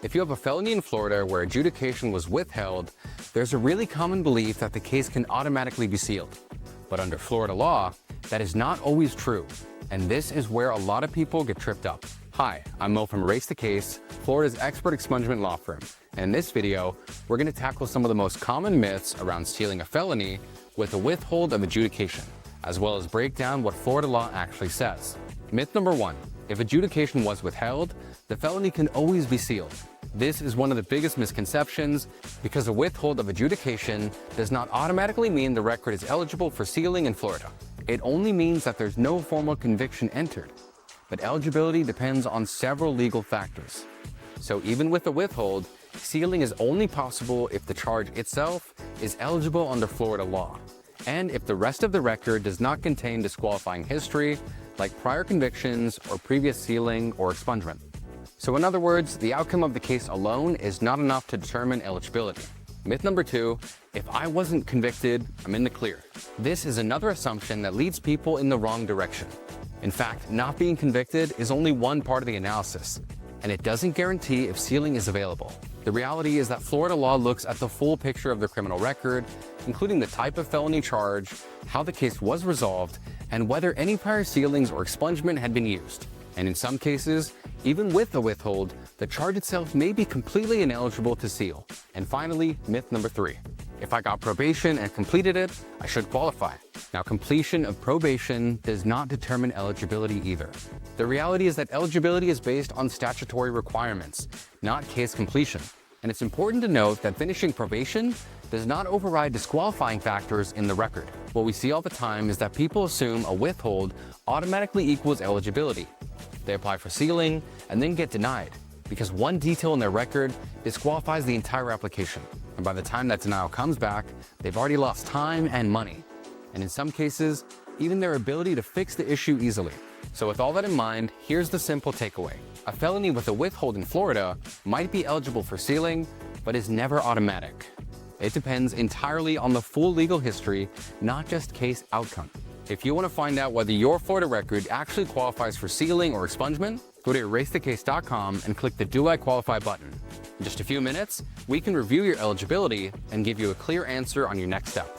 If you have a felony in Florida where adjudication was withheld, there's a really common belief that the case can automatically be sealed. But under Florida law, that is not always true. And this is where a lot of people get tripped up. Hi, I'm Mo from Erase the Case, Florida's expert expungement law firm. And in this video, we're going to tackle some of the most common myths around sealing a felony with a withhold of adjudication, as well as break down what Florida law actually says. Myth number 1, if adjudication was withheld, the felony can always be sealed. This is one of the biggest misconceptions because a withhold of adjudication does not automatically mean the record is eligible for sealing in Florida. It only means that there's no formal conviction entered. But eligibility depends on several legal factors. So even with a withhold, sealing is only possible if the charge itself is eligible under Florida law, and if the rest of the record does not contain disqualifying history, like prior convictions or previous sealing or expungement. So in other words, the outcome of the case alone is not enough to determine eligibility. Myth number 2, if I wasn't convicted, I'm in the clear. This is another assumption that leads people in the wrong direction. In fact, not being convicted is only one part of the analysis, and it doesn't guarantee if sealing is available. The reality is that Florida law looks at the full picture of the criminal record, including the type of felony charge, how the case was resolved, and whether any prior sealings or expungement had been used. And in some cases, even with a withhold, the charge itself may be completely ineligible to seal. And finally, myth number 3. If I got probation and completed it, I should qualify. Now, completion of probation does not determine eligibility either. The reality is that eligibility is based on statutory requirements, not case completion. And it's important to note that finishing probation does not override disqualifying factors in the record. What we see all the time is that people assume a withhold automatically equals eligibility. They apply for sealing and then get denied because one detail in their record disqualifies the entire application. And by the time that denial comes back, they've already lost time and money. And in some cases, even their ability to fix the issue easily. So with all that in mind, here's the simple takeaway. A felony with a withhold in Florida might be eligible for sealing, but is never automatic. It depends entirely on the full legal history, not just case outcome. If you want to find out whether your Florida record actually qualifies for sealing or expungement, go to erasethecase.com and click the Do I Qualify button. In just a few minutes, we can review your eligibility and give you a clear answer on your next step.